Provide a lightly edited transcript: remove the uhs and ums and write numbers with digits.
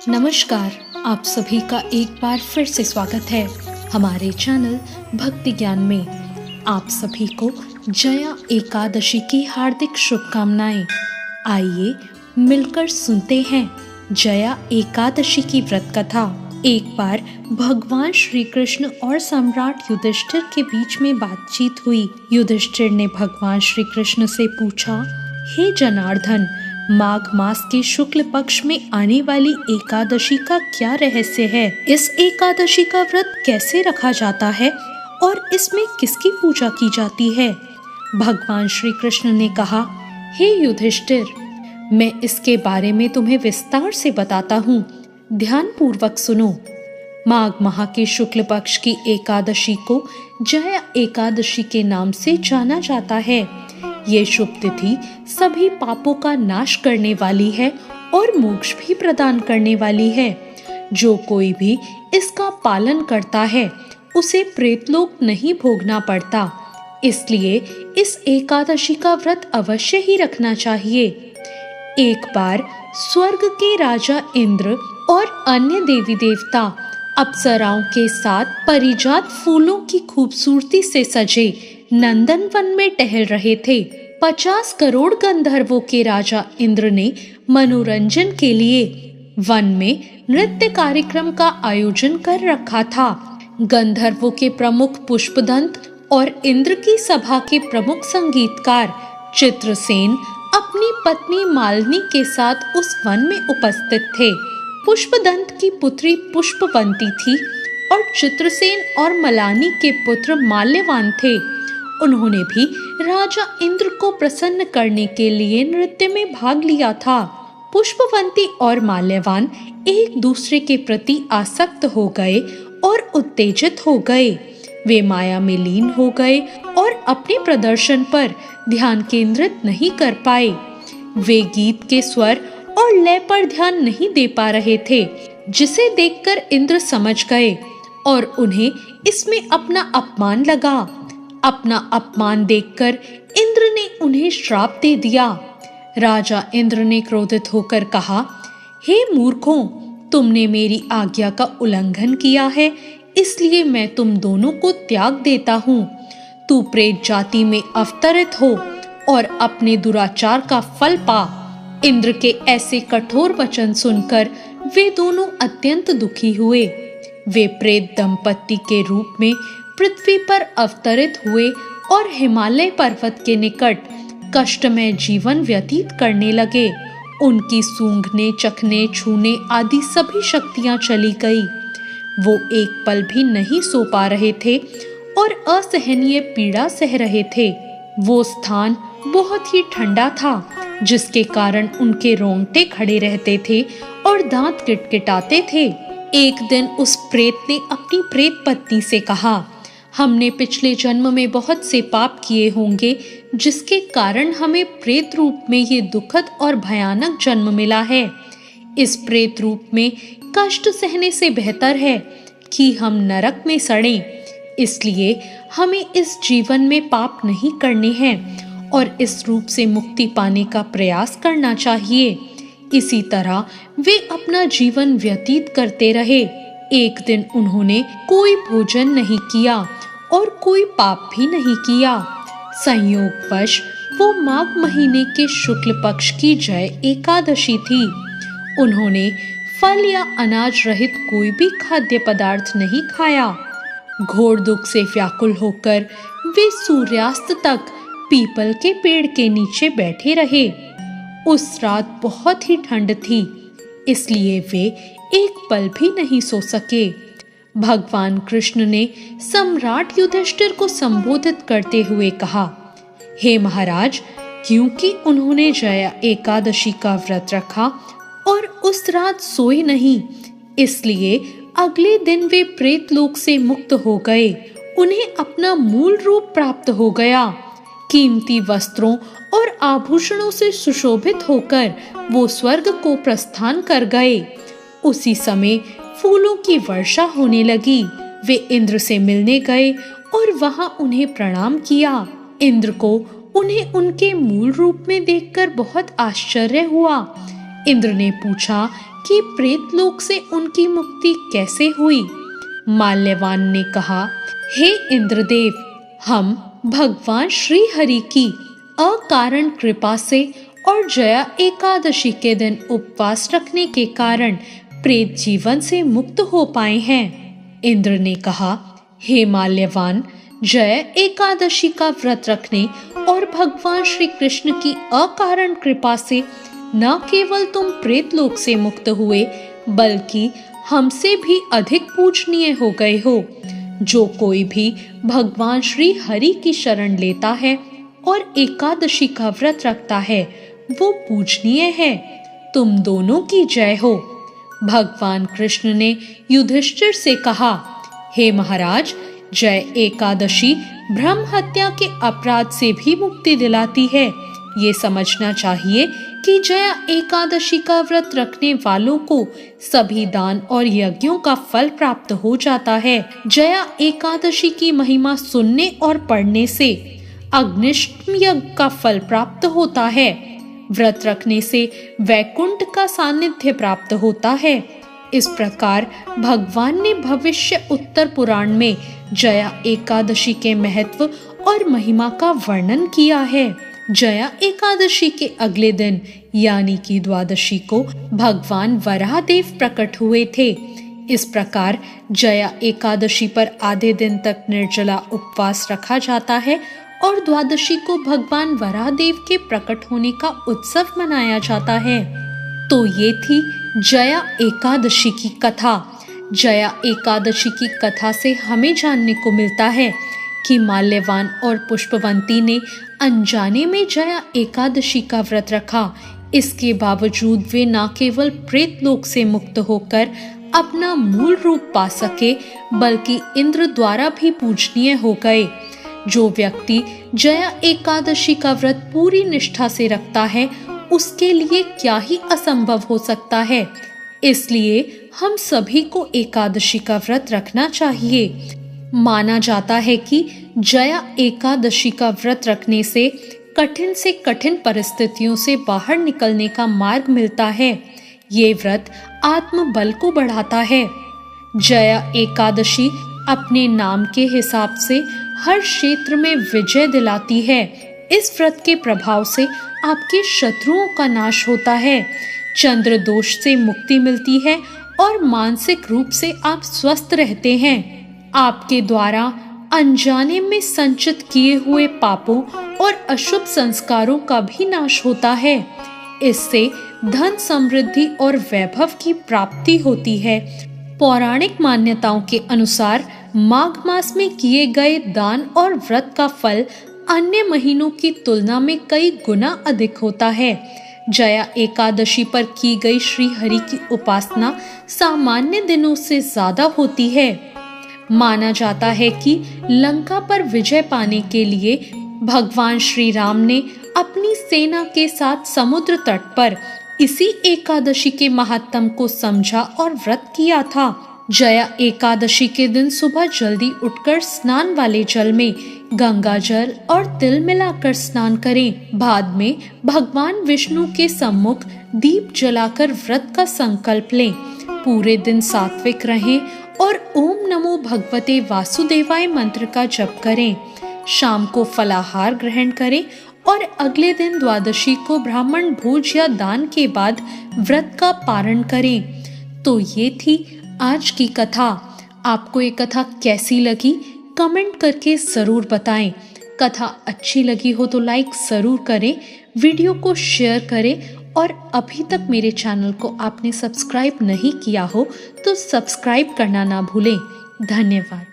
नमस्कार। आप सभी का एक बार फिर से स्वागत है हमारे चैनल भक्ति ज्ञान में। आप सभी को जया एकादशी की हार्दिक शुभकामनाएं। आइए मिलकर सुनते हैं जया एकादशी की व्रत कथा। एक बार भगवान श्री कृष्ण और सम्राट युधिष्ठिर के बीच में बातचीत हुई। युधिष्ठिर ने भगवान श्री कृष्ण से पूछा, हे जनार्दन, माघ मास के शुक्ल पक्ष में आने वाली एकादशी का क्या रहस्य है? इस एकादशी का व्रत कैसे रखा जाता है और इसमें किसकी पूजा की जाती है? भगवान श्री कृष्ण ने कहा, हे युधिष्ठिर, मैं इसके बारे में तुम्हें विस्तार से बताता हूँ। ध्यान पूर्वक सुनो। माघ माह के शुक्ल पक्ष की एकादशी को जया एकादशी के नाम से जाना जाता है। ये शुभ तिथि सभी पापों का नाश करने वाली है और मोक्ष भी प्रदान करने वाली है। जो कोई भी इसका पालन करता है उसे प्रेतलोक नहीं भोगना पड़ता। इसलिए इस एकादशी का व्रत अवश्य ही रखना चाहिए। एक बार स्वर्ग के राजा इंद्र और अन्य देवी देवता अप्सराओं के साथ परिजात फूलों की खूबसूरती से सजे नंदन वन में टहल रहे थे। 50 करोड़ गंधर्वों के राजा इंद्र ने मनोरंजन के लिए वन में नृत्य कार्यक्रम का आयोजन कर रखा था। गंधर्वों के प्रमुख पुष्पदंत और इंद्र की सभा के प्रमुख संगीतकार चित्रसेन अपनी पत्नी मालिनी के साथ उस वन में उपस्थित थे। पुष्पदंत की पुत्री पुष्पवंती थी और चित्रसेन और मलानी के पुत्र माल्यवान थे। उन्होंने भी राजा इंद्र को प्रसन्न करने के लिए नृत्य में भाग लिया था। पुष्पवंती और माल्यवान एक दूसरे के प्रति आसक्त हो गए और उत्तेजित हो गए। वे माया में लीन हो गए और अपने प्रदर्शन पर ध्यान केंद्रित नहीं कर पाए। वे गीत के स्वर और लय पर ध्यान नहीं दे पा रहे थे, जिसे देखकर इंद्र समझ गए और उन्हें इसमें अपना अपमान लगा। अपना अपमान देखकर इंद्र ने उन्हें श्राप दे दिया। राजा इंद्र ने क्रोधित होकर कहा, हे मूर्खों, तुमने मेरी आज्ञा का उल्लंघन किया है, इसलिए मैं तुम दोनों को त्याग देता हूँ। तू प्रेत जाति में अवतरित हो और अपने दुराचार का फल पा। इंद्र के ऐसे कठोर वचन सुनकर वे दोनों अत्यंत दुखी हुए। वे प्रेत दंपत्ति के रूप में पृथ्वी पर अवतरित हुए और हिमालय पर्वत के निकट कष्टमय जीवन व्यतीत करने लगे। उनकी सूंघने, चखने, छूने आदि सभी शक्तियां चली गई। वो एक पल भी नहीं सो पा रहे थे और असहनीय पीड़ा सह रहे थे। वो स्थान बहुत ही ठंडा था, जिसके कारण उनके रोंगटे खड़े रहते थे और दांत किटकिटाते थे। एक दिन उस प्रेत ने अपनी प्रेत पत्नी से कहा, हमने पिछले जन्म में बहुत से पाप किए होंगे, जिसके कारण हमें प्रेत रूप में ये दुखद और भयानक जन्म मिला है। इस प्रेत रूप में कष्ट सहने से बेहतर है कि हम नरक में सड़ें। इसलिए हमें इस जीवन में पाप नहीं करने हैं और इस रूप से मुक्ति पाने का प्रयास करना चाहिए। इसी तरह वे अपना जीवन व्यतीत करते रहे। एक दिन उन्होंने कोई भोजन नहीं किया और कोई पाप भी नहीं किया। संयोगवश वो माघ महीने के शुक्ल पक्ष की जय एकादशी थी। उन्होंने फल या अनाज रहित कोई भी खाद्य पदार्थ नहीं खाया। घोर दुख से व्याकुल होकर वे सूर्यास्त तक पीपल के पेड़ के नीचे बैठे रहे। उस रात बहुत ही ठंड थी, इसलिए वे एक पल भी नहीं सो सके। भगवान कृष्ण ने सम्राट युधिष्ठिर को संबोधित करते हुए कहा, हे महाराज, क्योंकि उन्होंने जया एकादशी का व्रत रखा और उस रात सोए नहीं, इसलिए अगले दिन वे प्रेतलोक से मुक्त हो गए। उन्हें अपना मूल रूप प्राप्त हो गया। कीमती वस्त्रों और आभूषणों से सुशोभित होकर वो स्वर्ग को प्रस्थान कर गए। उसी समय फूलों की वर्षा होने लगी। वे इंद्र से मिलने गए और वहां उन्हें प्रणाम किया। इंद्र को उन्हें उनके मूल रूप में देखकर बहुत आश्चर्य हुआ। इंद्र ने पूछा, कि प्रेतलोक से उनकी मुक्ति कैसे हुई। माल्यवान ने कहा, हे इंद्रदेव, हम भगवान श्री हरि की अकारण कृपा से और जया एकादशी के दिन उपवास रखने के कारण प्रेत जीवन से मुक्त हो पाए हैं। इंद्र ने कहा, हे माल्यवान, जया एकादशी का व्रत रखने और भगवान श्री कृष्ण की अकारण कृपा से न केवल तुम प्रेतलोक से मुक्त हुए, बल्कि हमसे भी अधिक पूजनीय हो गए हो। जो कोई भी भगवान श्री हरि की शरण लेता है और एकादशी का व्रत रखता है, वो पूजनीय है। तुम दोनों की जय हो। भगवान कृष्ण ने युधिष्ठिर से कहा, हे महाराज, जय एकादशी ब्रह्म हत्या के अपराध से भी मुक्ति दिलाती है। ये समझना चाहिए कि जया एकादशी का व्रत रखने वालों को सभी दान और यज्ञों का फल प्राप्त हो जाता है। जया एकादशी की महिमा सुनने और पढ़ने से अग्निष्टम यज्ञ का फल प्राप्त होता है। व्रत रखने से वैकुंठ का सानिध्य प्राप्त होता है। इस प्रकार भगवान ने भविष्य उत्तर पुराण में जया एकादशी के महत्व और महिमा का वर्णन किया है। जया एकादशी के अगले दिन यानी कि द्वादशी को भगवान वराहदेव प्रकट हुए थे। इस प्रकार जया एकादशी पर आधे दिन तक निर्जला उपवास रखा जाता है और द्वादशी को भगवान वराहदेव के प्रकट होने का उत्सव मनाया जाता है। तो ये थी जया एकादशी की कथा। जया एकादशी की कथा से हमें जानने को मिलता है कि माल्यवान और पुष्पवंती ने अनजाने में जया एकादशी का व्रत रखा। इसके बावजूद वे न केवल प्रेतलोक से मुक्त होकर अपना मूल रूप पा सके, बल्कि इंद्र द्वारा भी पूजनीय हो गए। जो व्यक्ति जया एकादशी का व्रत पूरी निष्ठा से रखता है, उसके लिए क्या ही असंभव हो सकता है। इसलिए हम सभी को एकादशी का व्रत रखना चाहिए। माना जाता है कि जया एकादशी का व्रत रखने से कठिन परिस्थितियों से बाहर निकलने का मार्ग मिलता है। ये व्रत आत्मबल को बढ़ाता है। जया एकादशी अपने नाम के हिसाब से हर क्षेत्र में विजय दिलाती है। इस व्रत के प्रभाव से आपके शत्रुओं का नाश होता है, चंद्र दोष से मुक्ति मिलती है और मानसिक रूप से आप स्वस्थ रहते हैं। आपके द्वारा अनजाने में संचित किए हुए पापों और अशुभ संस्कारों का भी नाश होता है। इससे धन समृद्धि और वैभव की प्राप्ति होती है। पौराणिक मान्यताओं के अनुसार माघ मास में किए गए दान और व्रत का फल अन्य महीनों की तुलना में कई गुना अधिक होता है। जया एकादशी पर की गई श्री हरि की उपासना सामान्य दिनों से ज्यादा होती है। माना जाता है कि लंका पर विजय पाने के लिए भगवान श्री राम ने अपनी सेना के साथ समुद्र तट पर इसी एकादशी के महात्म को समझा और व्रत किया था। जया एकादशी के दिन सुबह जल्दी उठकर स्नान वाले जल में गंगा जल और तिल मिलाकर स्नान करें। बाद में भगवान विष्णु के सम्मुख दीप जलाकर व्रत का संकल्प लें। पूरे दिन सात्विक रहें और ओम नमो भगवते वासुदेवाय मंत्र का जप करें। शाम को फलाहार ग्रहण करें और अगले दिन द्वादशी को ब्राह्मण भोज या दान के बाद व्रत का पारण करें। तो ये थी आज की कथा। आपको ये कथा कैसी लगी कमेंट करके ज़रूर बताएं। कथा अच्छी लगी हो तो लाइक ज़रूर करें, वीडियो को शेयर करें और अभी तक मेरे चैनल को आपने सब्सक्राइब नहीं किया हो तो सब्सक्राइब करना ना भूलें। धन्यवाद।